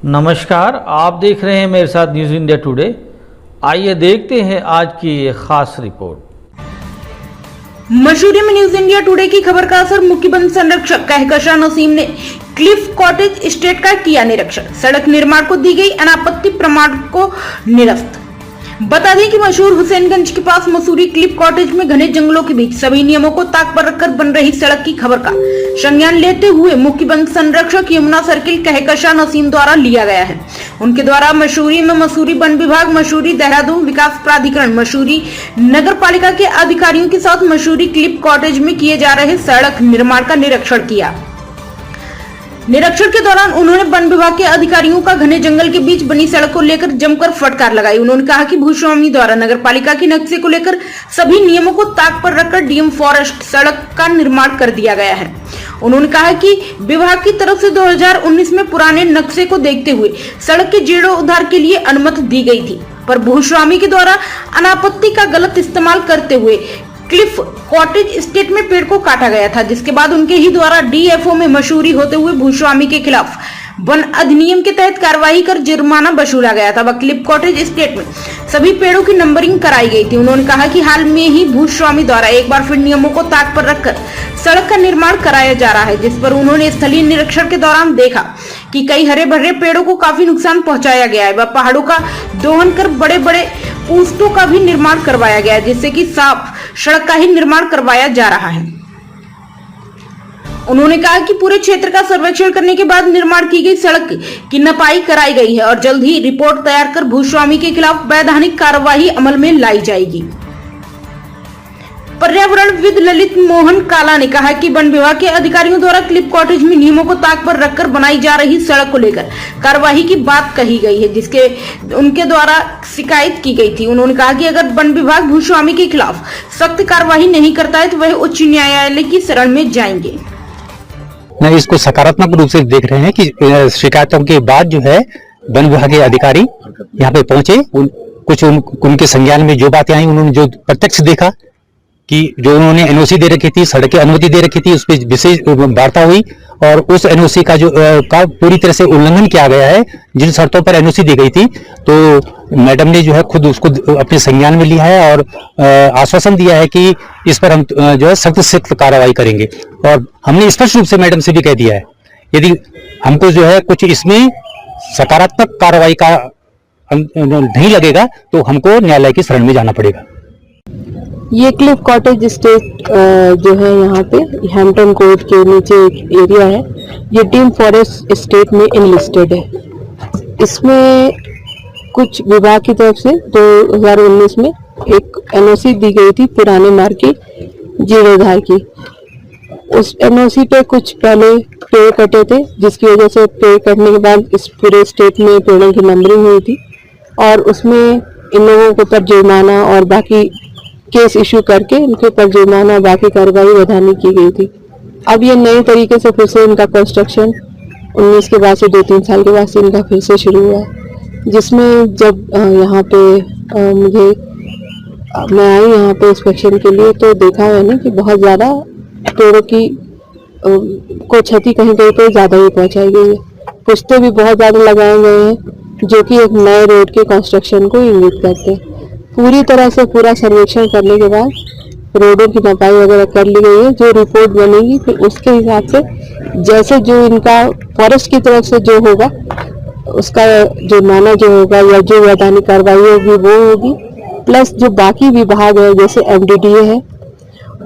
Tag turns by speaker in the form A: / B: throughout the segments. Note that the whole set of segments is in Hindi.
A: नमस्कार, आप देख रहे हैं मेरे साथ न्यूज़ इंडिया टुडे। आइए देखते हैं आज की ये खास रिपोर्ट।
B: मसूरी में न्यूज इंडिया टुडे की खबर का असर मुख्य वन संरक्षक कहकशान नसीम ने क्लिफ कॉटेज एस्टेट का किया निरीक्षण। सड़क निर्माण को दी गई अनापत्ति प्रमाण को निरस्त। बता दें कि मशहूर हुसैनगंज के पास मसूरी क्लिफ कॉटेज में घने जंगलों के बीच सभी नियमों को ताक पर रखकर बन रही सड़क की खबर का संज्ञान लेते हुए मुख्य वन संरक्षक यमुना सर्किल कहकशान नसीम द्वारा लिया गया है। उनके द्वारा मसूरी में मसूरी वन विभाग, मसूरी देहरादून विकास प्राधिकरण, मसूरी नगर पालिका के अधिकारियों के साथ मसूरी क्लिफ कॉटेज में किए जा रहे सड़क निर्माण का निरीक्षण किया। निरीक्षण के दौरान उन्होंने वन विभाग के अधिकारियों का घने जंगल के बीच बनी सड़क को लेकर जमकर फटकार लगाई। उन्होंने कहा कि भूस्वामी द्वारा नगर पालिका के नक्शे को लेकर सभी नियमों को ताक पर रखकर डीएम फॉरेस्ट सड़क का निर्माण कर दिया गया है। उन्होंने कहा कि विभाग की तरफ से 2019 में पुराने नक्शे को देखते हुए सड़क के जीर्णोद्धार के लिए अनुमति दी गई थी, पर भूस्वामी के द्वारा अनापत्ति का गलत इस्तेमाल करते हुए क्लिफ कॉटेज एस्टेट में पेड़ को काटा गया था, जिसके बाद उनके ही द्वारा डीएफओ में मशहूरी होते हुए भूस्वामी के खिलाफ वन अधिनियम के तहत कार्रवाई कर जुर्माना वसूला गया था। वह क्लिफ कॉटेज एस्टेट में सभी पेड़ों की नंबरिंग कराई गई थी। उन्होंने कहा कि हाल में ही भूस्वामी द्वारा एक बार फिर नियमों को ताक पर रखकर सड़क का निर्माण कराया जा रहा है, जिस पर उन्होंने स्थलीय निरीक्षण के दौरान देखा कि कई हरे भरे पेड़ों को काफी नुकसान पहुंचाया गया है। वह पहाड़ों का दोहन कर बड़े बड़े पुष्टों का भी निर्माण करवाया गया है, जिससे कि साफ सड़क का ही निर्माण करवाया जा रहा है। उन्होंने कहा कि पूरे क्षेत्र का सर्वेक्षण करने के बाद निर्माण की गई सड़क की नपाई कराई गई है और जल्द ही रिपोर्ट तैयार कर भूस्वामी के खिलाफ वैधानिक कार्यवाही अमल में लाई जाएगी। पर्यावरणविद ललित मोहन काला ने कहा कि वन विभाग के अधिकारियों द्वारा क्लिफ कॉटेज में नियमों को ताक पर रखकर बनाई जा रही सड़क को लेकर कार्यवाही की बात कही गई है, जिसके उनके द्वारा शिकायत की गई थी। उन्होंने कहा कि अगर वन विभाग भूस्वामी के खिलाफ सख्त कार्यवाही नहीं करता है तो वह उच्च न्यायालय की शरण में जाएंगे।
C: नहीं, इसको सकारात्मक रूप से देख रहे हैं कि शिकायतों के बाद जो है वन विभाग के अधिकारी यहाँ पे पहुंचे, उनके संज्ञान में जो बातें आई, उन्होंने जो प्रत्यक्ष देखा कि जो उन्होंने एनओसी दे रखी थी, सड़क की अनुमति दे रखी थी, उस पर विशेष वार्ता हुई और उस एनओसी का का पूरी तरह से उल्लंघन किया गया है। जिन शर्तों पर एनओसी दी गई थी, तो मैडम ने जो है खुद उसको अपने संज्ञान में लिया है और आश्वासन दिया है कि इस पर हम जो है सख्त से सख्त कार्रवाई करेंगे। और हमने स्पष्ट रूप से मैडम से भी कह दिया है, यदि हमको जो है कुछ इसमें सकारात्मक कार्रवाई का नहीं लगेगा तो हमको न्यायालय की शरण में जाना पड़ेगा।
D: ये क्लिफ कॉटेज एस्टेट जो है यहाँ पे हैम्पटन कोर्ट के नीचे एक एरिया है। ये डीम फॉरेस्ट एस्टेट में इनलिस्टेड है। इसमें कुछ विभाग की तरफ से 2019 में एक एनओसी दी गई थी पुराने मार्ग की जीर्णोद्धार की। उस एनओसी पे कुछ पहले पेड़ कटे थे, जिसकी वजह से पेड़ कटने के बाद इस पूरे स्टेट में पेड़ों की नंबरिंग हुई थी और उसमें इन लोगों के ऊपर जुर्माना और बाकी केस इशू करके उनके ऊपर जुर्माना बाकी कार्रवाई वैधानिक की गई थी। अब ये नए तरीके से फिर से इनका कंस्ट्रक्शन 19 के बाद से 2-3 साल के बाद से इनका फिर से शुरू हुआ, जिसमें जब यहाँ पे मैं आई यहाँ पे इंस्पेक्शन के लिए तो देखा मैंने कि बहुत ज़्यादा पेड़ों की को क्षति कहीं कहीं पे ज़्यादा ही पहुँचाई गई है। पुश्ते भी बहुत ज़्यादा लगाए गए हैं, जो कि एक नए रोड के कंस्ट्रक्शन को इंगित करते हैं। पूरी तरह से पूरा सर्वेक्षण करने के बाद रोडों की नपाई वगैरह कर ली गई है। जो रिपोर्ट बनेगी फिर उसके हिसाब से जैसे जो इनका फॉरेस्ट की तरफ से जो होगा उसका जुर्माना जो होगा या जो वैधानिक कार्रवाई होगी वो होगी, प्लस जो बाकी विभाग है जैसे एमडीडीए है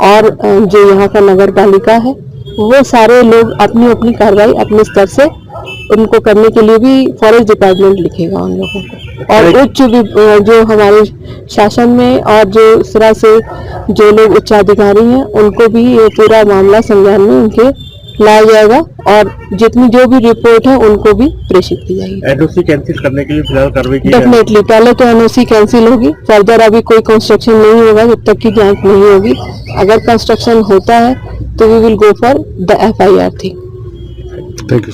D: और जो यहाँ का नगर पालिका है, वो सारे लोग अपनी अपनी कार्रवाई अपने स्तर से उनको करने के लिए भी फॉरेस्ट डिपार्टमेंट लिखेगा उन लोगों को। और उच्च जो हमारे शासन में और जो इस तरह से जो लोग उच्चाधिकारी हैं उनको भी ये पूरा मामला संज्ञान में उनके लाया जाएगा और जितनी जो भी रिपोर्ट है उनको भी प्रेषित की जाएगी।
E: एनओसी कैंसिल करने के लिए फिलहाल कार्रवाई की
D: डेफिनेटली पहले तो एनओसी कैंसिल होगी, फर्दर अभी कोई कंस्ट्रक्शन नहीं होगा जब तक की जांच नहीं होगी। अगर कंस्ट्रक्शन होता है तो we will go for the FIR thing.
E: Thank you.